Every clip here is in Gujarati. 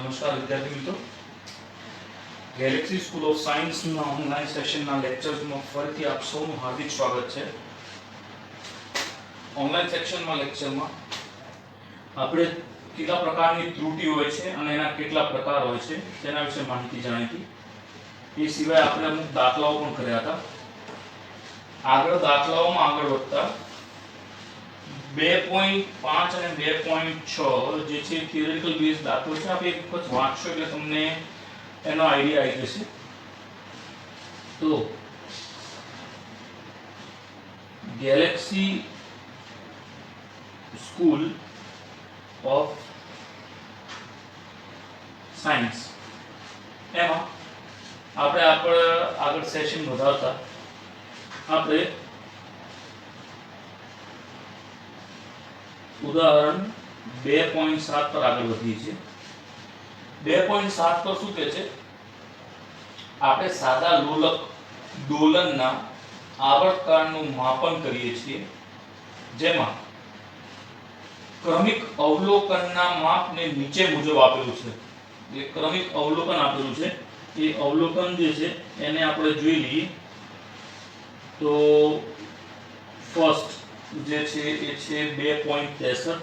નમસ્કાર વિદ્યાર્થી મિત્રો, ગેલેક્સી સ્કૂલ ઓફ સાયન્સના ઓનલાઈન સેશનના લેક્ચર્સમાં ફરીથી આપ સૌનું હાર્દિક સ્વાગત છે. ઓનલાઈન સેક્શનમાં લેક્ચરમાં આપણે કેટલા પ્રકારની ત્રુટિ હોય છે અને એના કેટલા પ્રકાર હોય છે તેના વિશે માહિતી જાણી હતી. એ સિવાય આપણે અમુક દાખલાઓ પણ કર્યા હતા. આગળ દાખલાઓમાં આગળ વધતા 2.5 અને 2.6 જે છે થિયરિટિકલ બેઝ દાખલો છે. આપ એક વખત વાંચશો એટલે તમને એનો આઈડિયા આવી જશે. તો ગેલેક્સી સ્કૂલ ઓફ સાયન્સ એમાં આપણે આગળ સેશન વધારતા આપણે ઉદાહરણ 2.7 પર આગળ વધીએ છીએ. 2.7 પર શું કહે છે? આપણે સાદા લોલક દોલનના આવર્તકાળનું માપન કરીએ છીએ, જેમાં ક્રમિક અવલોકનના માપને નીચે મુજબ આપેલું છે. જે ક્રમિક અવલોકન આપેલું છે એ અવલોકન જે છે એને આપણે જોઈ લઈએ. તો ફર્સ્ટ જે છે એ છે 2.63,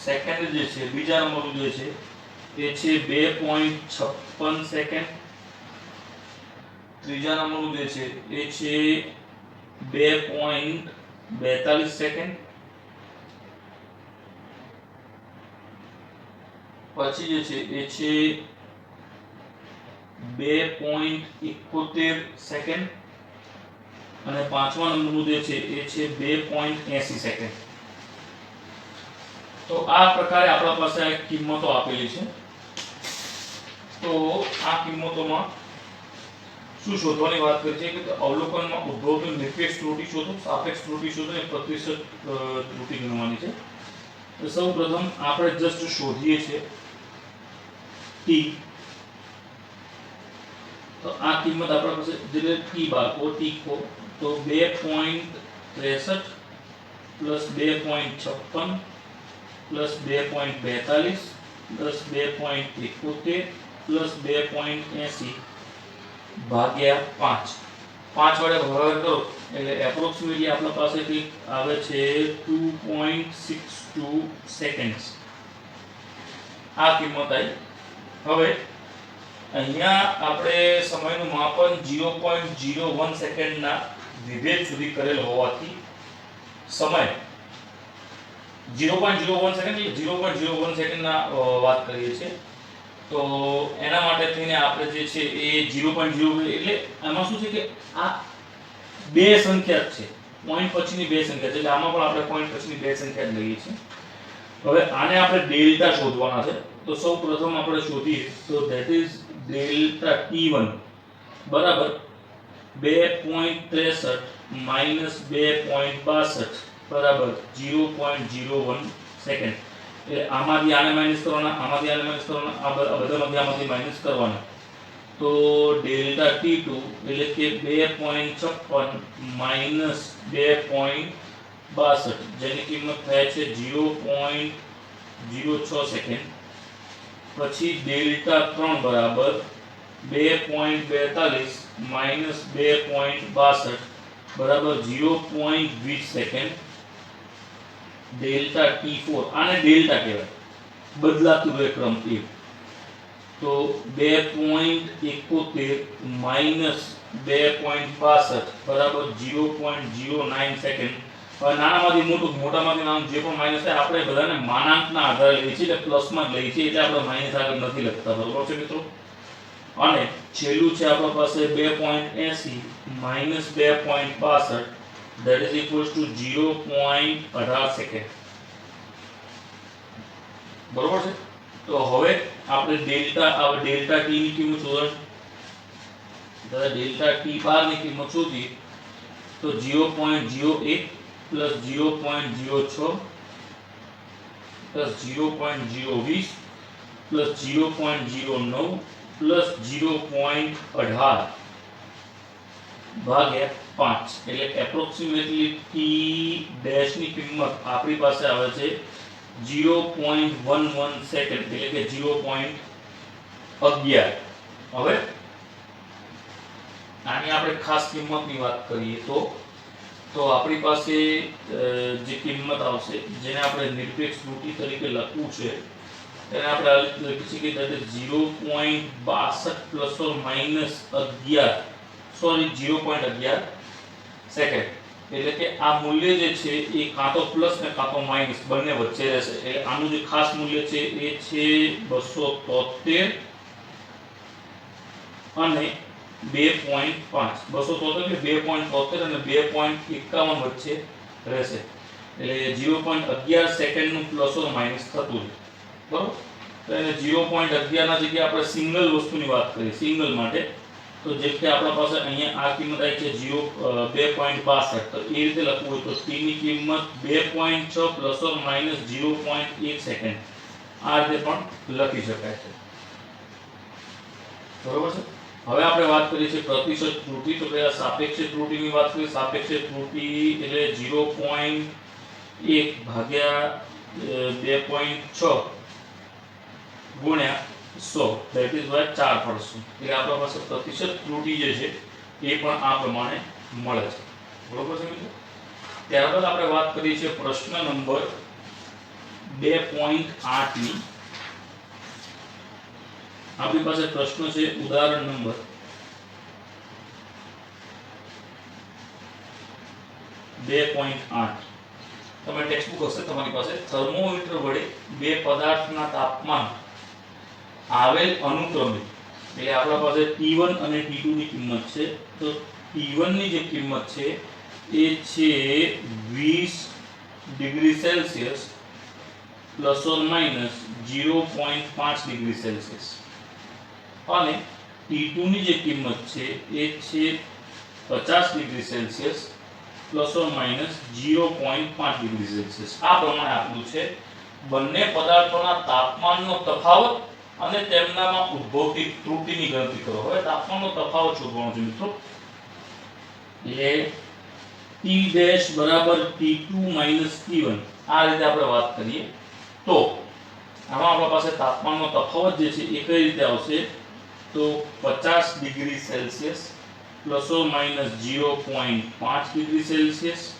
સેકન્ડ જે છે બીજા નંબરનું જે છે એ છે 2.56 સેકન્ડ, ત્રીજા નંબરનું જે છે એ છે 2.42 સેકન્ડ, પછી જે છે એ છે 2.71 સેકન્ડ અને પાંચમા નંબરનું જે છે એ છે 2.80 સેકન્ડ. તો આ પ્રકારે આપણા પાસે આ કિંમતો આપેલી છે. તો આ કિંમતોમાં શું શોધવાની વાત કરી છે કે અવલોકનમાં ઉદ્ભવતી નિરપેક્ષ ત્રુટિ શોધો, સાપેક્ષ ત્રુટિ શોધો અને પ્રતિશત ત્રુટિ ગણવાની છે. તો સૌપ્રથમ આપણે જસ્ટ શોધીએ છીએ t. તો આ કિંમત આપણા પાસે એટલે t બાર ઓ t કો તો 2.63 પ્લસ 2.56 પ્લસ 2.42 પ્લસ 2.71 પ્લસ 2.80 ભાગ્યા 5 વડે ભાગાકાર કરો એટલે એપ્રોક્સિમેટલી આપણા પાસે કંઈક આવે છે 2.62 સેકન્ડ્સ. આ કિંમત આવી. હવે અહીંયા આપણે સમયનું માપન 0.01 સેકન્ડના વિભેદ સુધી કરેલ હોવાથી સમય 0.01 સેકન્ડ એટલે 0.01 સેકન્ડના વાત કરીએ છીએ. તો એના માટે થઈને આપણે જે છે એ 0.0 એટલે આમાં શું છે કે આ બે સંખ્યા છે, પોઈન્ટ પછીની બે સંખ્યા છે એટલે આમાં પણ આપણે પોઈન્ટ પછીની બે સંખ્યા જ લઈએ છીએ. હવે આને આપણે ડેલ્ટા શોધવાના છે. તો સૌપ્રથમ આપણે શોધીએ તો ધેટ ઇઝ ડેલ્ટા t1 બરાબર 2.63 માઈનસ 2.62 બરાબર 0.01 સેકન્ડ. એટલે આમાંથી આને માઈનસ કરવાના, આમાંથી આને માઈનસ કરવાના, આ બધામાંથી આમાંથી માઈનસ કરવાના. તો ડેલ્ટા t2 એટલે કે 2.56 માઈનસ 2.62 જેની કિંમત થાય છે 0.06 સેકન્ડ. પછી ડેલ્ટા 3 બરાબર 2.42 માઈનસ 2.62 બરાબર 0.20 સેકન્ડ. ડેલ્ટા t4 આને ડેલ્ટા કહેવાય, બદલાતું રહે ક્રમ એ. તો 2.71 માઈનસ 2.62 બરાબર 0.09 સેકન્ડ. હવે નાનામાંથી મોટું, મોટામાંથી નાનું જે પણ માઈનસ થાય આપણે બધાને માનાંકના આધારે લઈએ છીએ એટલે પ્લસમાં જ લઈએ છીએ એટલે આપણે માઈનસ આગળ નથી લખતા. બરોબર છે મિત્રો? અને છેલ્લું છે આપણા પાસે 2.80 minus 2.62 that is equals to 0.18 second. બરોબર છે? તો હવે આપણે ડેલ્ટા t ની કિંમત શોધવાની. તો ડેલ્ટા t બાર ની કિંમત શોધીએ તો 0.01 પ્લસ 0.06 પ્લસ 0.020 પ્લસ 0.09 પ્લસ 0.18 ભાગ્યા 5 એટલે એપ્રોક્સિમેટલી ટી ડેશ ની કિંમત આપણી પાસે આવે છે 0.11 સેકન્ડ એટલે કે 0.11. હવે આની આપણે ખાસ કિંમતની વાત કરીએ તો આપણી પાસે જે કિંમત આવશે જેને આપણે નિરપેક્ષ ત્રુટિ તરીકે લખવું છે તેને આપણે આ રીતે લખી શકીએ કે 0.62 plus or minus 11 sorry 0.11 second એટલે કે આ મૂલ્ય જે છે એ કાં તો પ્લસ ને કાં તો માઈનસ બંને વચ્ચે રહેશે એટલે આનું જે ખાસ મૂલ્ય છે એ છે 273 અને 2.5 273 અને 2.51 વચ્ચે રહેશે એટલે 0.11 સેકન્ડ નું પ્લસ ઓર માઈનસ થતું રહે બરોબર તો એને 0.11 ના જગ્યાએ આપણે સિંગલ વસ્તુની વાત કરીએ સિંગલ માટે તો જેમ કે આપણા પાસે અહીંયા આ કિંમત આવી છે 2.62 તો એ રીતે લખવું હોય તો t ની કિંમત 2.6 પ્લસ ઓર માઈનસ 0.1 સેકન્ડ આ રીતે પણ લખી શકાય છે બરોબર છે હવે આપણે વાત કરીએ છીએ પ્રતિશત ત્રુટિ તો પહેલા સાપેક્ષ ત્રુટિની વાત કરીએ સાપેક્ષ ત્રુટિ એટલે 0.1 ભાગ્યા 2.6 ગુણ્યા 100 that is why 4 પડશે એટલે આપણા પાસે પ્રતિશત ત્રુટિ જે છે એ પણ આ પ્રમાણે મળે છે બરોબર છે મિત્રો ત્યારબાદ આપણે વાત કરીએ છીએ પ્રશ્ન નંબર 2.8 ની આપણી પાસે પ્રશ્ન છે ઉદાહરણ નંબર 2.8 તમે ટેક્સ્ટબુક હશે તમારી પાસે થર્મોમીટર વડે બે પદાર્થના તાપમાન આવેલ અનુક્રમે એટલે આપણા પાસે T1 અને T2 ની કિંમત છે તો T1 ની જે કિંમત છે એ છે 20 degree Celsius plus or minus 0.5 degree Celsius અને T2 ની જે કિંમત છે એ છે 50 degree Celsius plus or minus 0.5 degree Celsius આ પ્રમાણે આપેલું છે બંને પદાર્થોના તાપમાનનો તફાવત અને તેમનામાં ઉદ્ભવતી ત્રુટિની ગણતરી કરો હવે તાપમાનનો તફાવત શોધવાનો છે મિત્રો એટલે T ડેશ બરાબર T2 T1 આ રીતે આપણે વાત કરીએ તો આમાં આપણા પાસે તાપમાનનો તફાવત જે છે એ કઈ રીતે આવશે તો 50 degree Celsius plus or minus 0.5 degree Celsius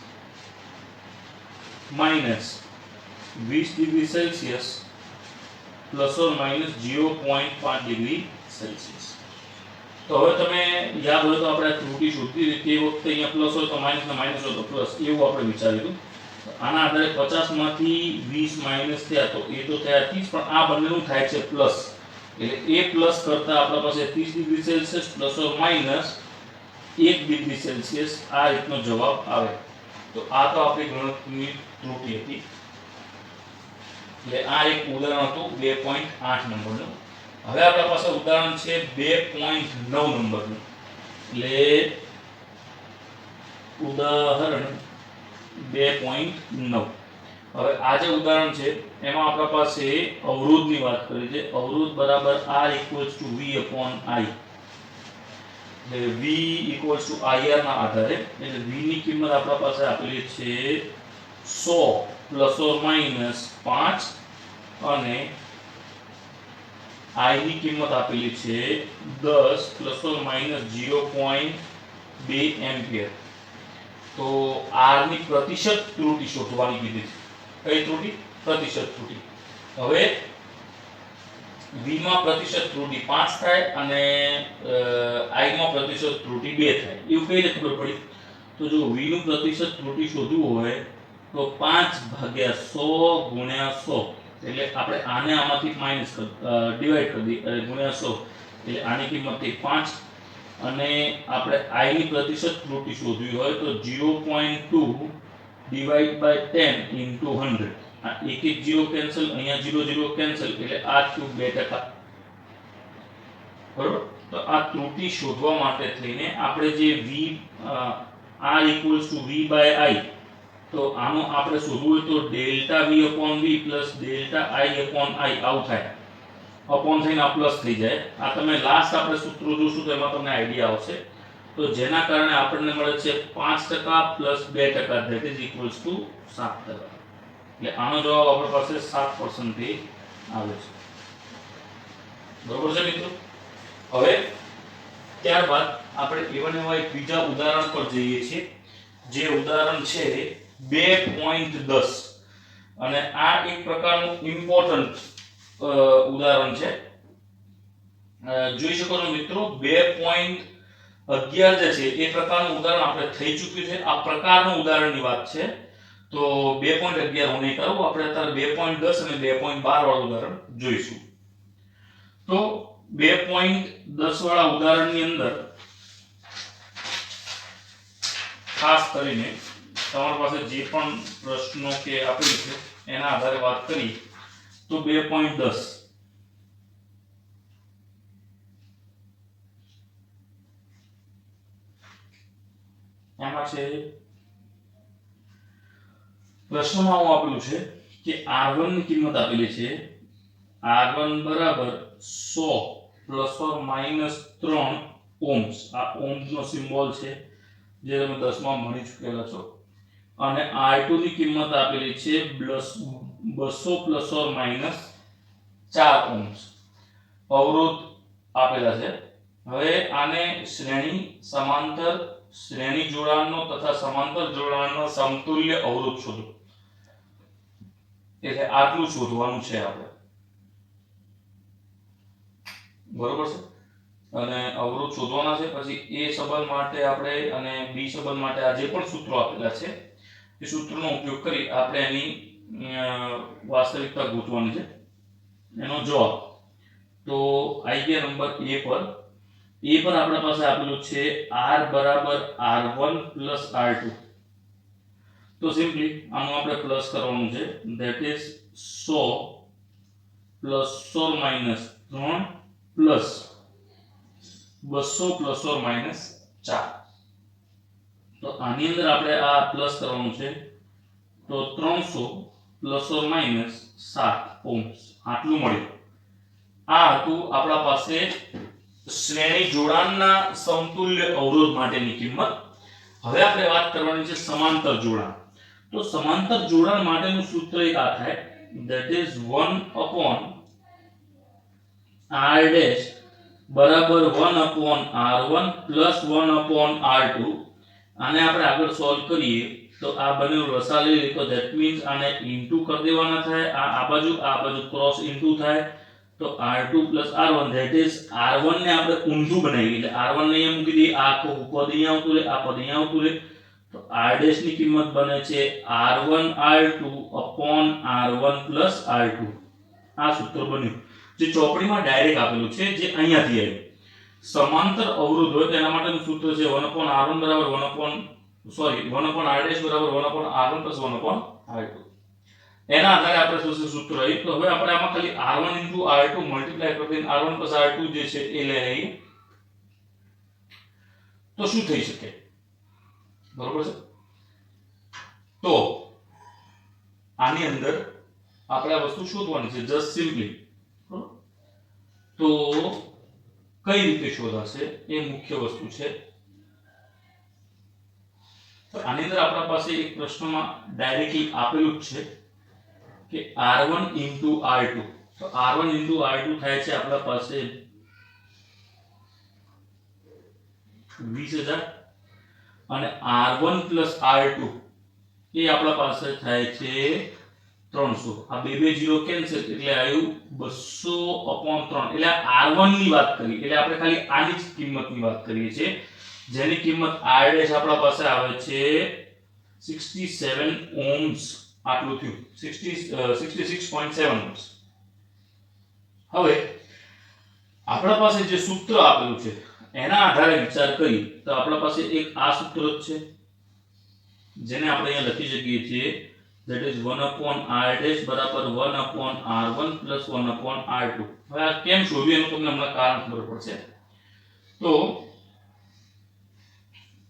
minus 20 degree Celsius plus or minus 0.5 degree Celsius તો હવે તમે યાદ હોય તો આપણે ત્રુટિ શોધી તે વખતે અહીંયા પ્લસ હોય તો માઈનસ ને માઈનસ હોય તો પ્લસ એવું આપણે વિચાર્યું આના આધારે 50 માંથી 20 માઈનસ થયા તો એ તો થયા 30 પણ આ બંનેનું થાય છે પ્લસ એટલે a પ્લસ કરતા આપણા પાસે 30 degree Celsius plus or minus 1 degree Celsius આ રીતનો જવાબ આવે તો આ તો આપણી ગણતરીની ત્રુટિ હતી એટલે આ એક ઉદાહરણ હતું 2.8 નંબરનું હવે આપણા પાસે ઉદાહરણ છે 2.9 નંબરનું એટલે ઉદાહરણ 2.9 હવે આ જે ઉદાહરણ છે એમાં આપણા પાસે અવરોધની વાત કરી છે અવરોધ બરાબર R = V/I એટલે V = IR ના આધારે એટલે V ની કિંમત આપણા પાસે આપેલી છે 100 પ્લસ ઓર માઈનસ 5 અને I ની કિંમત આપેલી છે 10 પ્લસ ઓર માઈનસ 0.2 એમ્પિયર તો R ની પ્રતિશત ત્રુટિ શોધવાની કીધી છે કઈ ત્રુટિ પ્રતિશત ત્રુટિ હવે V માં પ્રતિશત ત્રુટિ 5 થાય અને I માં પ્રતિશત ત્રુટિ 2 થાય એવું કઈ રીતે ખબર પડી તો જો V નું પ્રતિશત ત્રુટિ શોધવું હોય તો 5/100 ગુણ્યા 100 એટલે આપણે આને આમાંથી માઈનસ ડિવાઈડ કરી દઈએ અને ગુણ્યા 100 એટલે આની કિંમત થઈ 5 અને આપણે I ની પ્રતિશત ત્રુટિ શોધવી હોય તો 0.2 ડિવાઈડ બાય 10 ઇન્ટુ 100 આ એક એક 0 કેન્સલ અહીંયા 0 0 કેન્સલ એટલે આ થયું 2% બરોબર તો આ ત્રુટિ શોધવા માટે થઈને આપણે જે V R = V/I તો આનો આપણે શોધવું હોય તો delta V/V plus delta I/I આવું થાય અપોન થઈને આ પ્લસ થઈ જાય આ તમે લાસ્ટ આપણે સૂત્રો જોશું તો એમાં તમને આઈડિયા આવશે તો જેના કારણે આપણને મળે છે 5% plus 2% that is equals to 7%. એટલે આનો જવાબ આપણી પાસે 7% આવે છે. બરોબર છે મિત્રો? હવે ત્યારબાદ આપણે એવન એવા એક બીજા ઉદાહરણ પર જઈએ છીએ, જે ઉદાહરણ છે 2.10 અને આ એક પ્રકારનું ઇમ્પોર્ટન્ટ ઉદાહરણ છે. જોઈ શકો છો મિત્રો 2.11 જે છે એ પ્રકારનું ઉદાહરણ આપણે થઈ ચૂક્યું છે. આ પ્રકારનું ઉદાહરણની વાત છે. તો 2.11 હું નહીં કરું, આપણે અત્યારે 2.10 અને 2.12 વાળું ઉદાહરણ જોઈશું. તો 2.10 વાળા ઉદાહરણની અંદર ખાસ કરીને તમારી પાસે જે પણ પ્રશ્નો કે આપેલ છે એના આધારે વાત કરી તો 2.10 એમાં છે પ્રશ્નમાં હું આપેલું છે કે R1 ની કિંમત આપેલી છે R1 બરાબર 100 પ્લસ ઓર માઈનસ 3 ઓહ્મ્સ. આ ઓહ્મ્સ નો સિમ્બોલ છે જે તમે 10 માં ભણી ચૂકેલા છો. અને R2 ની કિંમત આપેલી છે 200 પ્લસ ઓર માઈનસ 4 ઓહ્મ્સ. અવરોધ આપેલા છે. હવે આને શ્રેણી સમાંતર શ્રેણી જોડાણનો તથા સમાંતર જોડાણનો સમતુલ્ય અવરોધ શોધો. એટલે આટલું શોધવાનું છે આપણે. બરોબર છે? અને અવરોધ શોધવાના છે. પછી એ સંબંધ માટે આપણે અને બી સંબંધ માટે આ જે પણ સૂત્રો આપેલા છે એ સૂત્રનો ઉપયોગ કરી આપણે એની વાસ્તવિકતા ગોતવાની છે. એનો જવાબ તો આવી ગયા નંબર એ પર. એ પર આપણા પાસે આપેલું છે R બરાબર R1 પ્લસ R2. તો સિમ્પલી આનું આપણે પ્લસ કરવાનું છે. That is 100 plus or minus 3 plus 200 plus or minus 4. તો આની અંદર આપણે આ પ્લસ કરવાનું છે. તો 300 પ્લસ ઓર માઈનસ 7 ઓહ્મ્સ આટલું મળ્યું. આ હતું આપણા પાસે શ્રેણી જોડાણના સમતુલ્ય અવરોધ માટેની કિંમત. હવે આપણે વાત કરવાની છે સમાંતર જોડાણ. તો સમાંતર જોડાણ માટેનું સૂત્ર એક આ થાય, that is 1/r dash બરાબર 1/r1 પ્લસ 1/r2. આને આપણે આગળ સોલ્વ કરીએ તો આ બંને રસા લઈએ તો that means આને ઇન્ટુ કરી દેવાના થાય. આ બાજુ ક્રોસ ઇન્ટુ થાય તો r2 plus r1 that is r1 ને આપણે ઊંધું બનાવી એટલે r1 ને અહીંયા મૂકી દઈએ. આ આખું પદ અહીંયા આવતું રહે, આ પદ અહીંયા આવતું રહે. તો r dash ની કિંમત બને છે r1 r2 upon r1 plus r2. આ સૂત્ર બન્યું જે ચોપડીમાં ડાયરેક્ટ આપેલું છે, જે અહીંયાથી આવ્યું. સમાંતર અવરોધ હોય તેના માટેનું સૂત્ર છે 1/r1 બરાબર 1/r dash બરાબર 1/r1 plus 1/r2. એના આધારે આપણે શું સૂત્ર આવ્યું. તો હવે આપણે આમાં ખાલી r1 * r2 મલ્ટીપ્લાય કરી r1 + r2 જે છે એ લઈ લઈએ તો શું થઈ શકે? બરોબર છે? તો આની અંદર આપણે આ વસ્તુ શોધવાની છે જસ્ટ સિમ્પલી. તો કઈ રીતે શોધાશે એ મુખ્ય વસ્તુ છે. તો આની અંદર આપણા પાસે એક પ્રશ્નમાં ડાયરેક્ટલી આપેલું જ છે કે r1 * r2. તો r1 * r2 થાય છે આપણા પાસે 20000 અને r1 + r2 એ આપણા પાસે થાય છે 300. આ બે 0 કેન્સલ એટલે આવ્યું 200/3. એટલે r1 ની વાત કરી એટલે આપણે ખાલી આની જ કિંમતની વાત કરીએ છીએ, જેની કિંમત r ડેશ આપણા પાસે આવે છે 67 ohms. આટલું થયું 66.7 ohms. હવે આપણા પાસે જે સૂત્ર આપેલું છે એના આધારે વિચાર કરી તો આપણા પાસે એક આ સૂત્ર જ છે જેને આપણે અહીંયા લખી શકીએ છીએ, that is 1/r dash બરાબર 1/r1 plus 1/r2. હવે આ કેમ શોધ્યું એનું તમને હમણાં કારણ ખબર પડશે. તો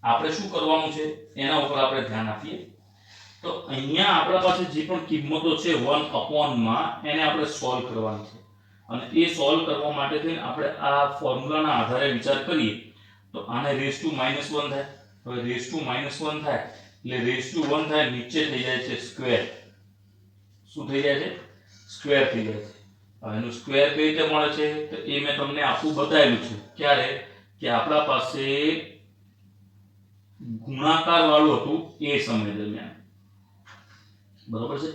આપણે શું કરવાનું છે એના ઉપર આપણે ધ્યાન આપીએ. તો અહીંયા આપણા પાસે જે પણ કિંમતો છે 1/ માં એને આપણે સોલ્વ કરવાની છે અને એ સોલ્વ કરવા માટે થઈને આપણે આ ફોર્મ્યુલાના આધારે વિચાર કરીએ તો આને રેસ ટુ -1 થાય. હવે રેસ ટુ -1 થાય એટલે રેસ ટુ 1 થાય, નીચે થઈ જાય છે સ્ક્વેર. શું થઈ જાય છે? સ્ક્વેર થઈ જાય છે. હવે એનું સ્ક્વેર કઈ રીતે મળે છે તો એ મેં તમને આખું બતાવેલું છે. ક્યારે? કે આપણા પાસે ગુણાકાર વાળું હતું એ સમય દરમિયાન. બરોબર છે?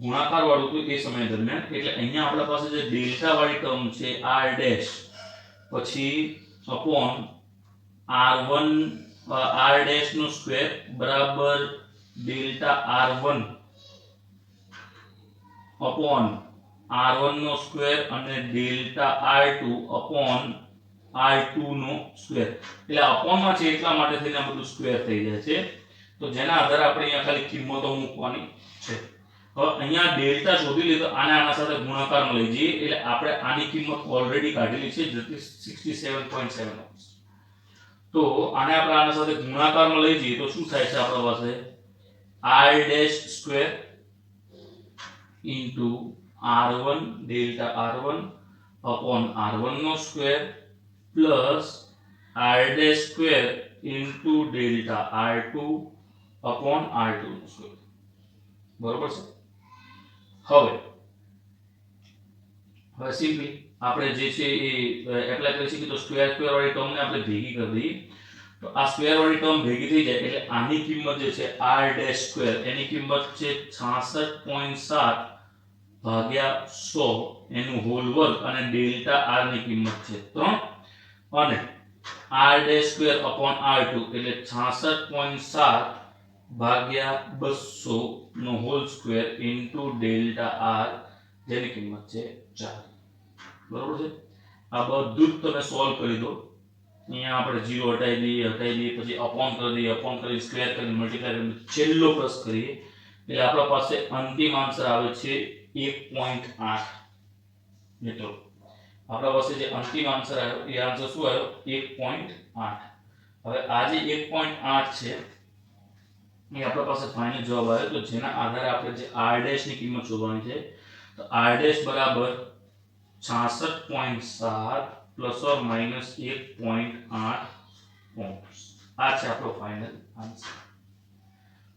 ગુણાકાર વાળું હતું એ સમય દરમિયાન. એટલે અહીંયા આપણા પાસે જે ડેલ્ટા વાળી ટર્મ છે r ડેશ પછી અપોન r1 r ડેશ નો સ્ક્વેર બરાબર ડેલ્ટા r1 અપોન r1 નો સ્ક્વેર અને ડેલ્ટા r2 અપોન r2 નો સ્ક્વેર. એટલે અપોનમાં છે એટલા માટે થઈને આ બધું સ્ક્વેર થઈ જાય છે. તો જેના આધારે આપણે અહીંયા ખાલી કિંમતો મૂકવાની છે. હવે અહીંયા ડેલ્ટા શોધી લીધો, આને આના સાથે ગુણાકારમાં લઈ જઈએ એટલે આપણે આની કિંમત ઓલરેડી કાઢેલી છે જે 67.7. તો આને આપણે આના સાથે ગુણાકારમાં લઈ જઈએ તો શું થાય છે આપણા પાસે r dash square into r1 delta r1 upon r1 નો square plus r dash square into delta r2 upon r2 નો સ્ક્વેર. બરોબર છે? હવે સિમ્પલી આપણે જે છે એ એપ્લાય કરી શકીએ. તો સ્ક્વેર વાળી ટર્મને આપણે ભેગી કરી દઈએ. તો આ સ્ક્વેર વાળી ટર્મ ભેગી થઈ જાય એટલે આની કિંમત જે છે r dash સ્ક્વેર એની કિંમત છે 66.7 ભાગ્યા 100 એનું હોલ વર્ગ અને ડેલ્ટા r ની કિંમત છે 3 અને r dash square upon r2 એટલે 66.7 ભાગ્યા 200 નો whole square into delta r જેની કિંમત છે 4. બરોબર છે? આ બધું જ તમે સોલ્વ કરી દો. અહીંયા આપણે 0 હટાવી દઈએ પછી અપોન કરી દઈએ, અપોન કરી સ્ક્વેર કરી મલ્ટીપ્લાય કરી છેલ્લો પ્લસ કરીએ એટલે આપણા પાસે અંતિમ આન્સર આવે છે 1.8. મિત્રો આપણા પાસે જે અંતિમ આન્સર આવ્યો એ આન્સર શું આવ્યો 1.8. હવે આ જે 1.8 છે એ આપણા પાસે ફાઇનલ જવાબ આવ્યો. તો જેના આધારે આપણે જે r ડેશ ની કિંમત શોધવાની છે તો r ડેશ બરાબર 66.7 પ્લસ ઓર માઈનસ 1.8 ઓહ્મ્સ. આ છે આપણો ફાઇનલ આન્સર.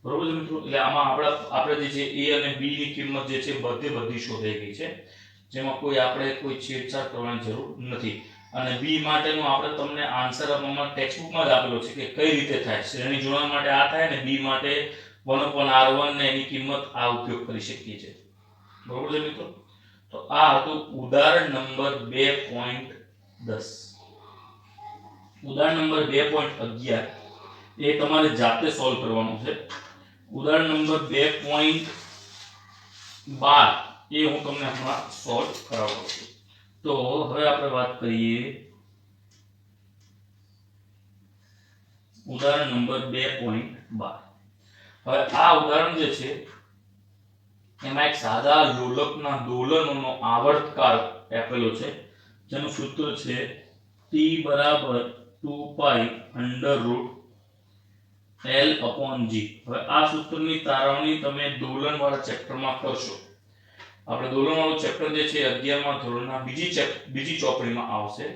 બરોબર છે મિત્રો? એટલે આમાં આપણે જે છે a અને b ની કિંમત જે છે બધી શોધાઈ ગઈ છે, જેમાં કોઈ છેડછાડ કરવાની જરૂર નથી. અને b માટેનો આપણે તમને આન્સર અમારા ટેક્સ્ટબુકમાં જ આપેલો છે કે કઈ રીતે થાય. શ્રેણી જોડવા માટે આ થાય ને b માટે 1/r1 ને એની કિંમત આ ઉપયોગ કરી શકીએ છીએ. બરોબર છે મિત્રો? તો આ હતું ઉદાહરણ નંબર 2.10. ઉદાહરણ નંબર 2.11 એ તમારે જાતે સોલ્વ કરવાનું છે. ઉદાહરણ નંબર 2.12 એ હું તમને હમણાં સોલ્વ કરાવું છું. તો હવે આપણે વાત કરીએ ઉદાહરણ નંબર 2.12. હવે આ ઉદાહરણ જે છે એમાં એક સાદા લોલકના દોલનોનો આવર્તકાળ આપેલો છે જેનું સૂત્ર છે t બરાબર 2 pi under root l upon g. હવે આ સૂત્રની તારવણી તમે દોલન વાળા ચેપ્ટરમાં કરશો. આપણે દોલન વાળું ચેપ્ટર જે છે 11મા ધોરણના બીજી ચોપડીમાં આવશે,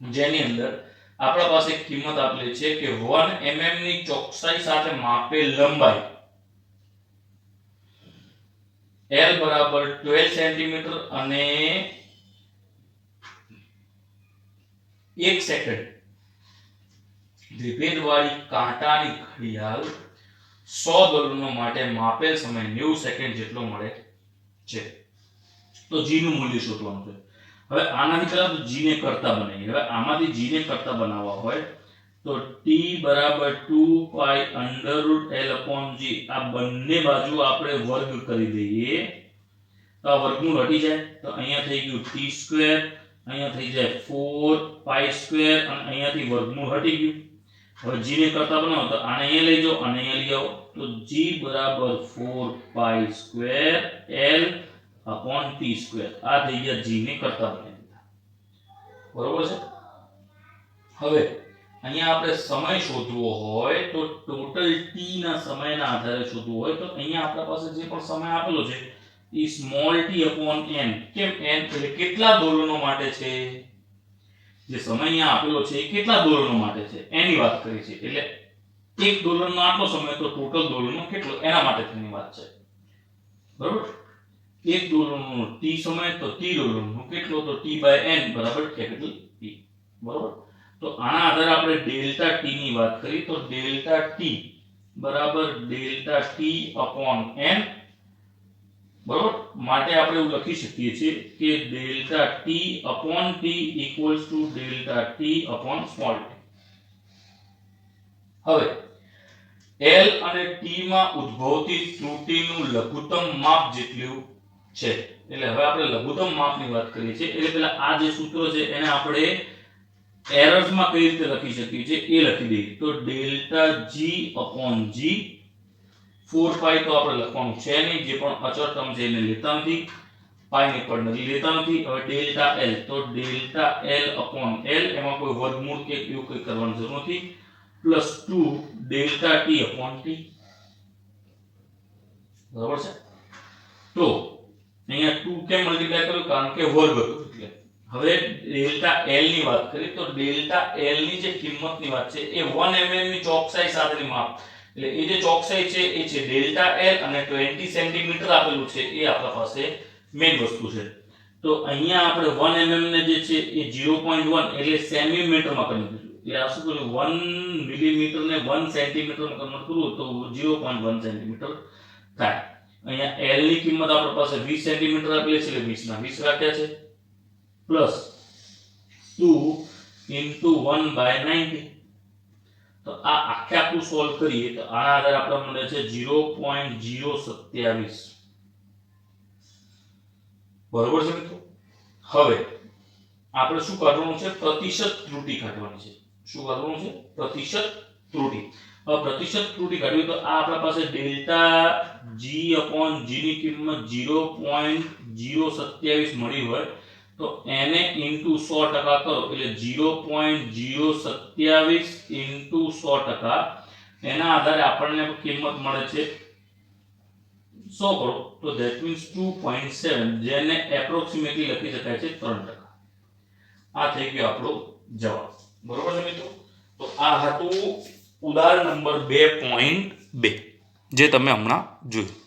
જેની અંદર આપણા પાસે કિંમત આપેલી છે કે 1 mm ની ચોકસાઈ સાથે માપેલ લંબાઈ l બરાબર 12 સેન્ટીમીટર અને 1 સેકન્ડ વિભેદવાળી કાંટાની ઘડિયાળ 100 દોલનો માટે માપેલ સમય 90 સેકન્ડ જેટલો મળે છે. તો g નું મૂલ્ય શોધવાનું છે. હવે આનાથી પહેલા તો g ને કરતા બનાવીએ. હવે આમાંથી g ને કરતા બનાવવા હોય તો t બરાબર 2 pi under root l upon g. આ બંને બાજુ આપણે વર્ગ કરી દઈએ તો આ વર્ગમૂળ હટી જાય. તો અહીંયા થઈ ગયું t સ્ક્વેર, અહીંયા થઈ જાય 4 પાઈ સ્ક્વેર અને અહીંયાથી વર્ગમૂળ હટી ગયું. હવે g ને કરતા બનાવો તો આને અહીંયા લઈ જાઓ અને અહીંયા લઈ આવો તો g બરાબર 4 pi square l upon t square. આ થઈ ગયા g ને કરતા બનાવી દીધા. બરોબર છે? હવે અહીંયા આપણે સમય શોધવો હોય તો ટોટલ t ના સમયના આધારે શોધવું હોય તો અહીંયા આપણા પાસે જે પણ સમય આપેલો છે એ સ્મોલ t upon n. કેમ n? એટલે કેટલા દોલનો માટે છે? જે સમય અહીંયા આપેલો છે એ કેટલા દોલનો માટે છે એની વાત કરી છે. એટલે એક દોલનનો આટલો સમય તો ટોટલ દોલનો કેટલો એના માટે તેની વાત છે. બરોબર. એક દોલનનો t સમય તો t દોલનનો કેટલો તો t/n બરાબર કેપિટલ T. બરોબર. તો આના આધારે આપણે ડેલ્ટા t ની વાત કરી તો ડેલ્ટા t બરાબર ડેલ્ટા t upon n. બરોબર. માટે આપણે એવું લખી શકીએ છીએ કે delta t upon t equals to delta t upon small t. હવે L અને T માં ઉદ્ભવતી ત્રુટિનું લઘુત્તમ માપ જેટલું છે. એટલે હવે આપણે લઘુત્તમ માપની વાત કરીએ છીએ. એટલે પેલા આ જે સૂત્ર છે એને આપણે એરર્સ માં કઈ રીતે લખી શકીએ છીએ એ લખી દઈએ. તો ડેલ્ટા g upon g 4 પાઈ તો આપણે લખવાનું છે નહીં, જે પણ અચળ ટર્મ છે એને લેતા નથી, પાઈ ને પણ નથી લેતા નથી. હવે ડેલ્ટા L તો ડેલ્ટા L upon L એમાં કોઈ વર્ગમૂળ કે એવું કંઈ કરવાની જરૂર નથી. Plus 2 delta t upon t. બરાબર છે. તો અહીંયા 2 કેમ મલ્ટીપ્લાય કર્યું? કારણ કે વર્ગ હતો એટલે. હવે ડેલ્ટા L ની વાત કરીએ તો ડેલ્ટા L ની જે કિંમતની વાત છે એ 1 mm ની ચોકસાઈ સાથેની માપ. એટલે એ જે ચોકસાઈ છે એ છે ડેલ્ટા L અને 20 સેન્ટીમીટર આપેલું છે એ આપણા પાસે મેઇન વસ્તુ છે. તો અહીંયા આપણે 1 mm ને જે છે એ 0.1 એટલે સેન્ટીમીટરમાં કરી દીધું. એટલે આ શું કર્યું 1 મિલીમીટર ને 1 સેન્ટીમીટરમાં કન્વર્ટ કરું તો 0.1 સેન્ટીમીટર થાય. અહીંયા L ની કિંમત આપણી પાસે 20 સેન્ટીમીટર આપેલી છે એટલે 20 ના 20 રાખ્યા છે પ્લસ 2 into 1/90. તો આ આખે આખું સોલ્વ કરીએ તો આના આધારે આપણે મળે છે 0.027. બરોબર છે મિત્રો. હવે આપણે શું કરવાનું છે? પ્રતિશત ત્રુટિ કાઢવાની છે. શું કરવાનું છે? પ્રતિશત ત્રુટિ. હવે પ્રતિશત ત્રુટિ કાઢવી તો આ આપણા પાસે ડેલ્ટા g upon g ની કિંમત 0.027 મળી હોય તો એને into 100% કરો એટલે 0.027 into 100%. એના આધારે આપણને કિંમત મળે છે 100 કરો તો that means 2.7, જેને એપ્રોક્સિમેટલી લખી શકાય છે 3%. આ થઈ ગયો આપણો જવાબ. બરોબર છે મિત્રો. તો આ હતું ઉદાહરણ નંબર 2.2 જે તમે હમણાં જોયું.